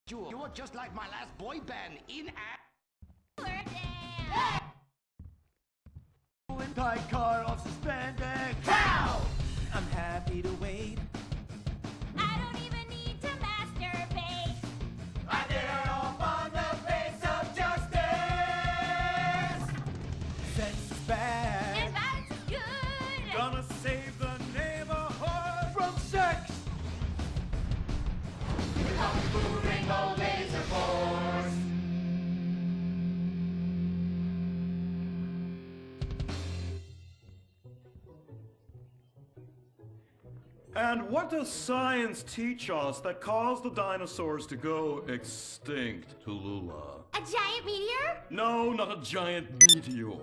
You are just like my last boy band in Tight car off suspended. Pow! I'm happy to wait. I don't even need to masturbate. I did it all on the face of justice. Sex is bad. And violence is good. Gonna save the neighborhood from sex. Rainbow Laser Force. And what does science teach us that caused the dinosaurs to go extinct, Tallulah? A giant meteor? No, not a giant meteor.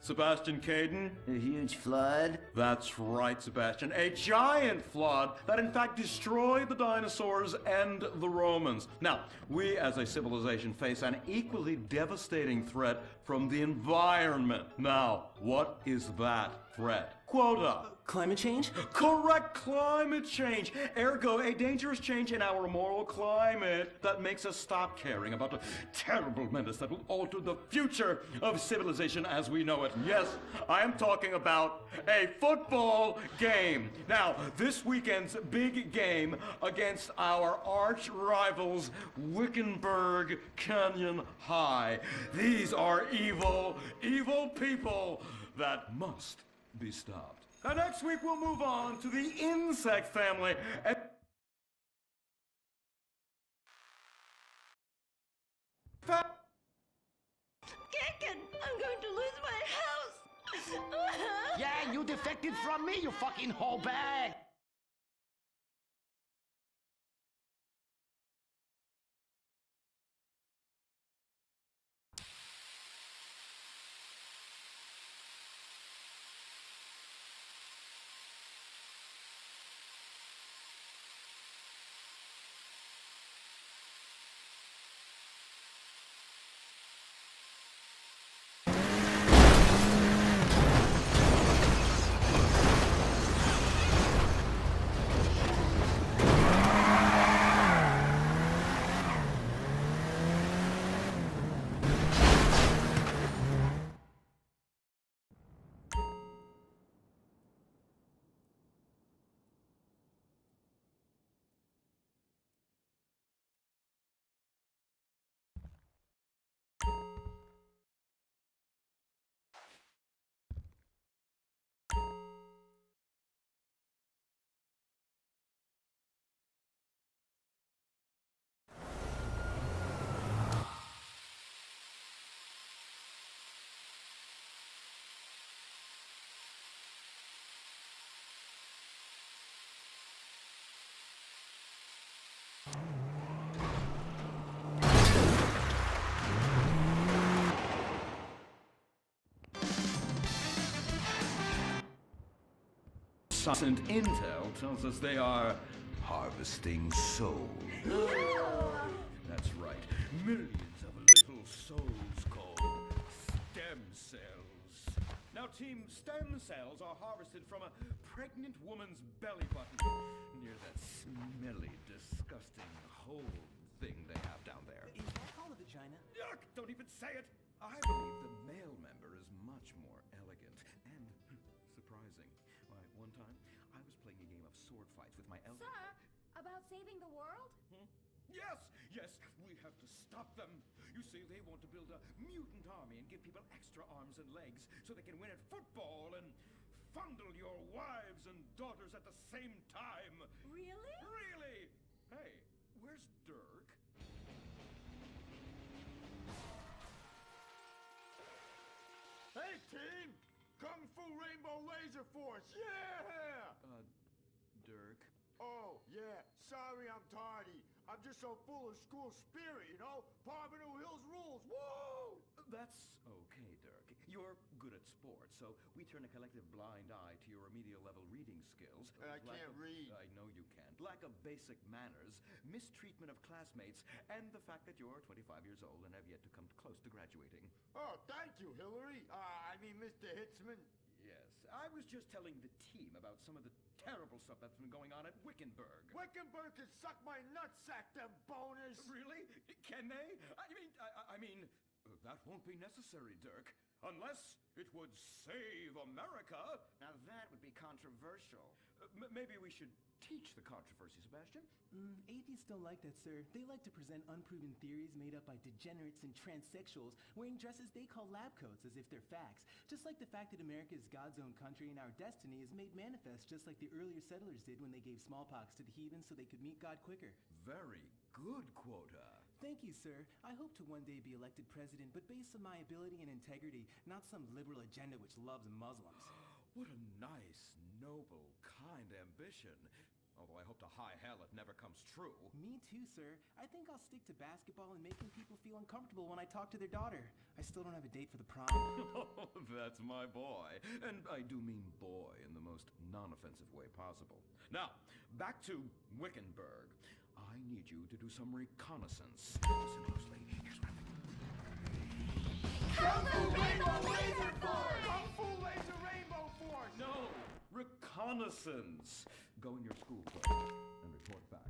Sebastian Caden? A huge flood? That's right, Sebastian. A giant flood that in fact destroyed the dinosaurs and the Romans. Now, we as a civilization face an equally devastating threat from the environment. Now, what is that threat? Quota. Climate change? Correct, climate change. Ergo, a dangerous change in our moral climate that makes us stop caring about the terrible menace that will alter the future of civilization as we know it. Yes, I am talking about a football game. Now, this weekend's big game against our arch rivals, Wickenburg Canyon High. These are evil, evil people that must be stopped. And next week we'll move on to the insect family. Gekken, I'm going to lose my house. Yeah, you defected from me, you fucking whole bag! And intel tells us they are harvesting souls. That's right. Millions of little souls called stem cells. Now, team, stem cells are harvested from a pregnant woman's belly button near that smelly, disgusting hole thing they have down there. Is that called a vagina? Yuck! Don't even say it! I believe the male member is much more elegant and surprising. Why, one time, I was playing a game of sword fights with my elder. Sir, about saving the world? Yes, yes, we have to stop them. You see, they want to build a mutant army and give people extra arms and legs so they can win at football and fondle your wives and daughters at the same time. Really? Really? Hey, where's Dirk? Hey, team! Kung Fu Rainbow Laser Force, yeah! Dirk? Oh, yeah, sorry I'm tardy. I'm just so full of school spirit, you know? Parvenu Hills rules, woo! That's okay, Dirk. You're good at sports, so we turn a collective blind eye to your remedial level reading skills. And I can't read. I know you can't. Lack of basic manners, mistreatment of classmates, and the fact that you're 25 years old and have yet to come close to graduating. Oh, thank you, Hillary. I mean, Mr. Hitzman. Yes, I was just telling the team about some of the terrible stuff that's been going on at Wickenburg. Wickenburg can suck my nutsack, them boners! Mars? Really? Can they? I mean, that won't be necessary, Dirk. Unless it would save America. Now that would be controversial. Maybe we should teach the controversy, Sebastian. Atheists don't like that, sir. They like to present unproven theories made up by degenerates and transsexuals wearing dresses they call lab coats as if they're facts. Just like the fact that America is God's own country and our destiny is made manifest just like the earlier settlers did when they gave smallpox to the heathen so they could meet God quicker. Very good, Quota. Thank you, sir. I hope to one day be elected president, but based on my ability and integrity, not some liberal agenda which loves Muslims. What a nice, noble, kind ambition. Although I hope to high hell it never comes true. Me too, sir. I think I'll stick to basketball and making people feel uncomfortable when I talk to their daughter. I still don't have a date for the prom. Oh, that's my boy. And I do mean boy in the most non-offensive way possible. Now, back to Wickenburg. I need you to do some reconnaissance. Listen closely. Here's what I'm thinking. Kung Fu Rainbow Laser Force! Kung Fu Laser Rainbow Force! No! Reconnaissance! Go in your school clothes and report back.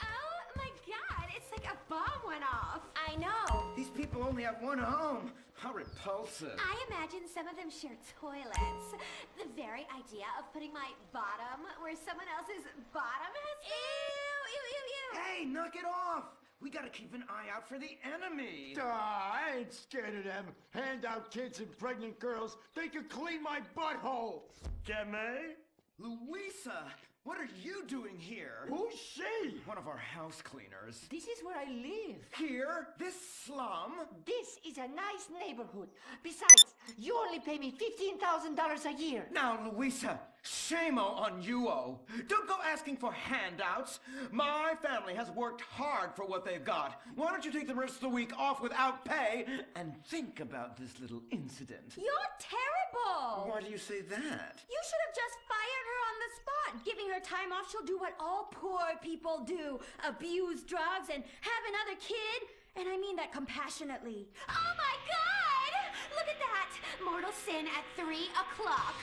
Oh my god, it's like a bomb went off. I know. These people only have one home. How repulsive. I imagine some of them share toilets. The very idea of putting my bottom where someone else's bottom has been. Ew, ew, ew, ew. Hey, knock it off. We gotta keep an eye out for the enemy. I ain't scared of them. Handout kids and pregnant girls. They could clean my butthole. Can they? Louisa, what are you doing here? Who's she? One of our house cleaners. This is where I live. Here? This slum? This is a nice neighborhood. Besides, you only pay me $15,000 a year. Now, Louisa, shame-o on you-o. Don't go asking for handouts. My family has worked hard for what they've got. Why don't you take the rest of the week off without pay and think about this little incident? You're terrible. Why do you say that? You should have just fired her on the spot. Giving her time off, she'll do what all poor people do. Abuse drugs and have another kid. And I mean that compassionately. Oh my god! Look at that! Mortal sin at 3 o'clock.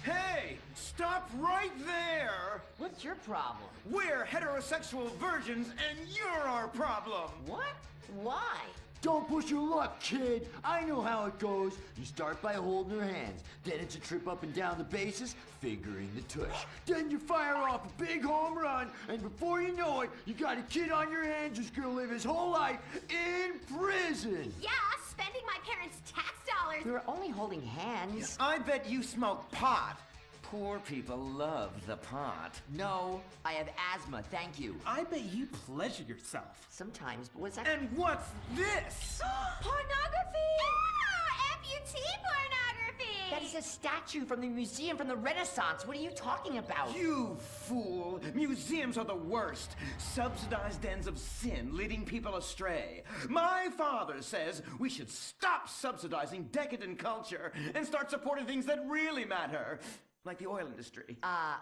Hey, stop right there! What's your problem? We're heterosexual virgins and you're our problem! What? Why? Don't push your luck, kid. I know how it goes. You start by holding her hands. Then it's a trip up and down the bases, fingering the tush. Then you fire off a big home run, and before you know it, you got a kid on your hands who's gonna live his whole life in prison. Yeah, spending my parents' tax dollars. We were only holding hands. I bet you smoke pot. Poor people love the pot. No, I have asthma, thank you. I bet you pleasure yourself. Sometimes, but what's that? And what's this? Pornography! Ah, amputee pornography! That is a statue from the museum from the Renaissance. What are you talking about? You fool! Museums are the worst. Subsidized dens of sin leading people astray. My father says we should stop subsidizing decadent culture and start supporting things that really matter. Like the oil industry. I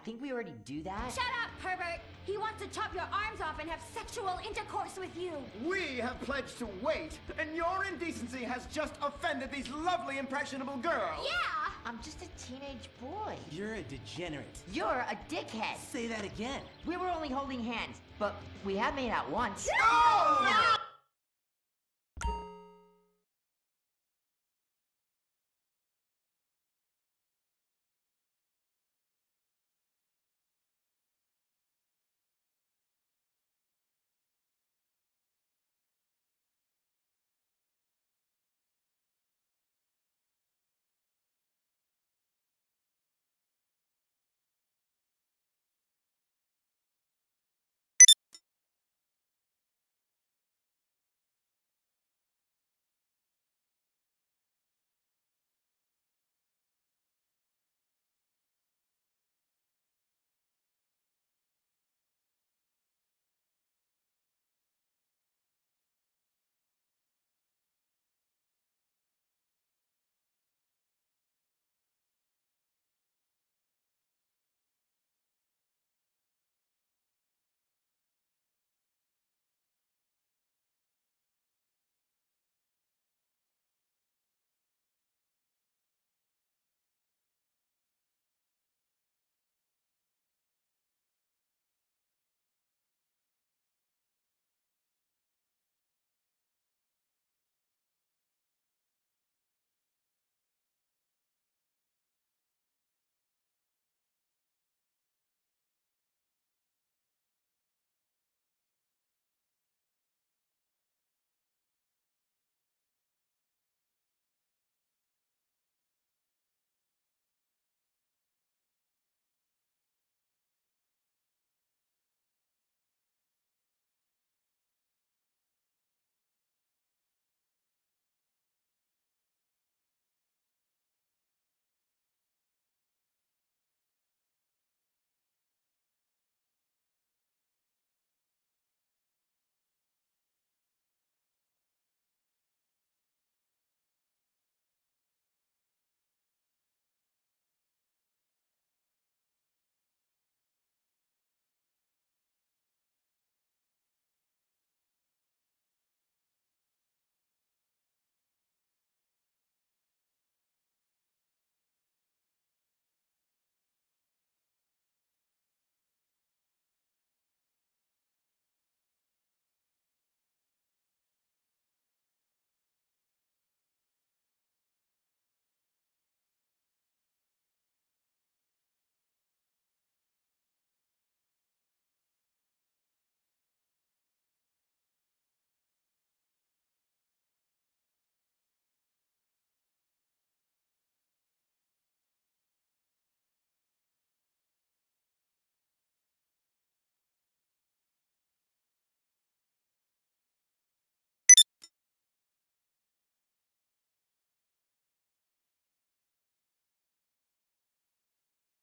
think we already do that. Shut up, pervert! He wants to chop your arms off and have sexual intercourse with you. We have pledged to wait, and your indecency has just offended these lovely, impressionable girls. Yeah! I'm just a teenage boy. You're a degenerate. You're a dickhead. Say that again. We were only holding hands, but we have made out once. No!